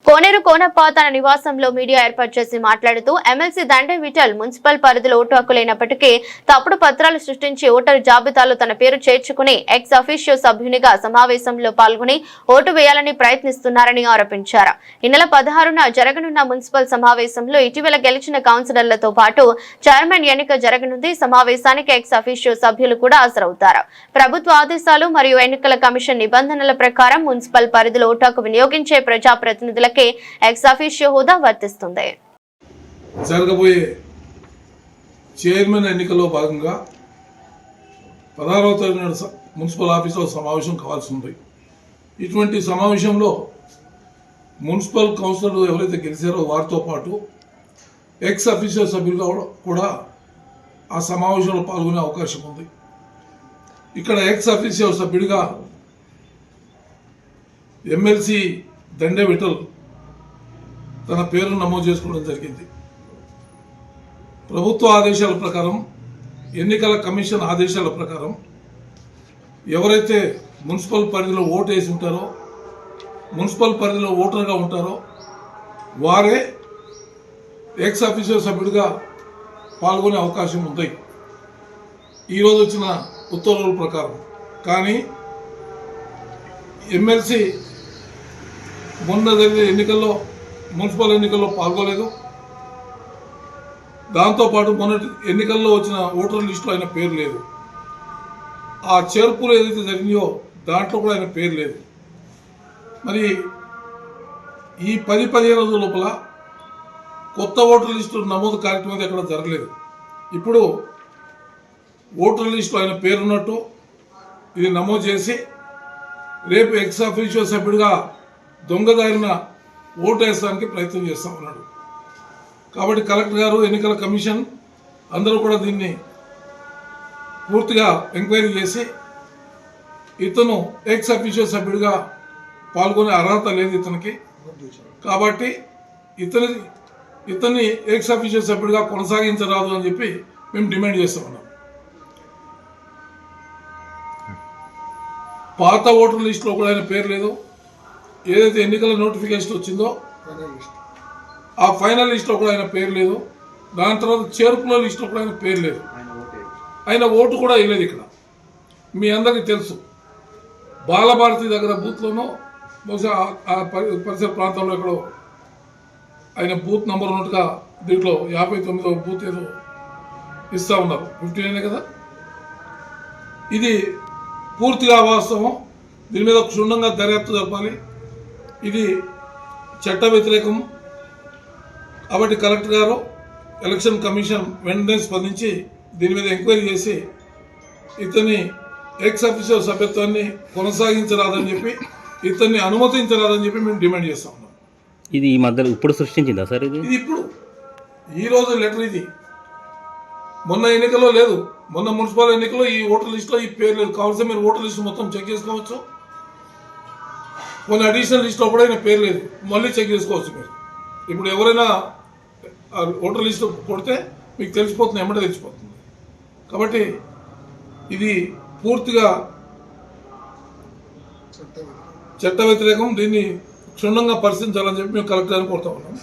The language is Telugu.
కోనేరు కోనప్ప తన నివాసంలో మీడియా ఏర్పాటు చేసి మాట్లాడుతూ ఎమ్మెల్సీ దండే విఠల్ మున్సిపల్ పరిధిలో ఓటు హక్కు లేనప్పటికీ తప్పుడు పత్రాలు సృష్టించి ఓటరు జాబితాలో తన పేరు చేర్చుకుని ఎక్స్ అఫీషియో సభ్యునిగా సమావేశంలో పాల్గొని ఓటు వేయాలని ప్రయత్నిస్తున్నారని ఆరోపించారు. ఈ నెల 16న జరగనున్న మున్సిపల్ సమావేశంలో ఇటీవల గెలిచిన కౌన్సిలర్లతో పాటు చైర్మన్ ఎన్నిక జరగనుంది. సమావేశానికి ఎక్స్ అఫీషియో సభ్యులు కూడా హాజరవుతారు. ప్రభుత్వ ఆదేశాలు మరియు ఎన్నికల కమిషన్ నిబంధనల ప్రకారం మున్సిపల్ పరిధిలో ఓటు హక్కు వినియోగించే ప్రజాప్రతినిధులకు ఎక్స్ అఫీషియో హోదా వర్తిస్తుంది. జరగబోయే చైర్మన్ ఎన్నికల్లో భాగంగా 16వ తేదీ మున్సిపల్ ఆఫీసులో సమావేశం కావాల్సి ఉంది. ఇటువంటి సమావేశంలో మున్సిపల్ కౌన్సిలర్లు ఎవరైతే గెలిచారో వారితో పాటు ఎక్స్ అఫీషియో సభ్యులుగా కూడా ఆ సమావేశంలో పాల్గొనే అవకాశం ఉంది. ఇక్కడ ఎక్స్ అఫీషియో సభ్యుడిగా ఎమ్మెల్సీ దండే విఠల్ తన పేరును నమోదు చేసుకోవడం జరిగింది. ప్రభుత్వ ఆదేశాల ప్రకారం, ఎన్నికల కమిషన్ ఆదేశాల ప్రకారం ఎవరైతే మున్సిపల్ పరిధిలో ఓటు వేసి ఉంటారో, మున్సిపల్ పరిధిలో ఓటర్గా ఉంటారో వారే ఎక్స్ అఫీషియో సభ్యుడిగా పాల్గొనే అవకాశం ఉంది ఈరోజు వచ్చిన ఉత్తర్వుల ప్రకారం. కానీ ఎమ్మెల్సీ మొన్న జరిగిన ఎన్నికల్లో, మున్సిపల్ ఎన్నికల్లో పాల్గొలేదు. దాంతోపాటు మొన్నటి ఎన్నికల్లో వచ్చిన ఓటర్ లిస్టులో ఆయన పేరు లేదు. ఆ చేర్పులు ఏదైతే జరిగినాయో దాంట్లో కూడా ఆయన పేరు లేదు. మరి ఈ 10-15 రోజుల లోపల కొత్త ఓటర్ లిస్టు నమోదు కార్యక్రమం ఎక్కడ జరగలేదు. ఇప్పుడు ఓటర్ లిస్టులో ఆయన పేరున్నట్టు ఇది నమోదు చేసి రేపు ఎక్స్ అఫీషియో సభ్యుడిగా దొంగదారిన ఓటు వేయడానికి ప్రయత్నం చేస్తా ఉన్నాడు. కాబట్టి కలెక్టర్ గారు, ఎన్నికల కమిషన్ అందరూ కూడా దీన్ని పూర్తిగా ఎంక్వైరీ చేసి ఇతను ఎక్స్ అఫీషియో సభ్యుడిగా పాల్గొనే అర్హత లేదు ఇతనికి. కాబట్టి ఇతన్ని ఎక్స్ అఫీషియో సభ్యుడిగా కొనసాగించరాదు అని చెప్పి మేము డిమాండ్ చేస్తా ఉన్నాం. పాత ఓటర్ లిస్టులో కూడా ఆయన పేరు లేదు. ఏదైతే ఎన్నికల నోటిఫికేషన్ వచ్చిందో ఆ ఫైనల్ లిస్ట్లో కూడా ఆయన పేరు లేదు. దాని తర్వాత చేర్పుల లిస్ట్లో కూడా ఆయన పేరు లేదు. ఆయన ఓటు కూడా వేయలేదు. ఇక్కడ మీ అందరికీ తెలుసు, బాలభారతి దగ్గర బూత్లోనో బహుశా ఆ పరిసర ప్రాంతంలో ఎక్కడో ఆయన బూత్ నంబర్ ఉన్నట్టుగా దీంట్లో 59వ బూత్ ఏదో ఇస్తూ ఉన్నారు. 59 కదా. ఇది పూర్తిగా అవాస్తవం. దీని మీద క్షుణ్ణంగా దర్యాప్తు జరపాలి. ఇది చట్ట వ్యతిరేకం. కాబట్టి కలెక్టర్ గారు, ఎలక్షన్ కమిషన్ వెంటనే స్పందించి దీని మీద ఎంక్వైరీ చేసి ఇతన్ని ఎక్స్ అఫీషియో సభ్యత్వాన్ని కొనసాగించరాదని చెప్పి, ఇతన్ని అనుమతించరాదని చెప్పి మేము డిమాండ్ చేస్తా ఉన్నాం. ఇది ఈ మధ్యలో ఇప్పుడు సృష్టించిందా సార్? ఇది ఇప్పుడు ఈరోజు లెటర్. ఇది మొన్న ఎన్నికల్లో లేదు. మొన్న మున్సిపల్ ఎన్నికల్లో ఈ ఓటర్ లిస్టులో ఈ పేరు లేదు. కావాల్సి మీరు ఓటర్ లిస్టు మొత్తం చెక్ చేసుకోవచ్చు. కొన్ని అడిషనల్ లిస్టులో కూడా ఆయన పేరు లేదు. మళ్ళీ చెక్ చేసుకోవచ్చు మీరు. ఇప్పుడు ఎవరైనా ఓటర్ లిస్టు కొడితే మీకు తెలిసిపోతుంది, ఎమ్మటే తెలిసిపోతుంది. కాబట్టి ఇది పూర్తిగా చట్ట వ్యతిరేకం. దీన్ని క్షుణ్ణంగా పరిశీలించాలని చెప్పి మేము కలెక్టర్ గారిని కోరుతా ఉన్నాం.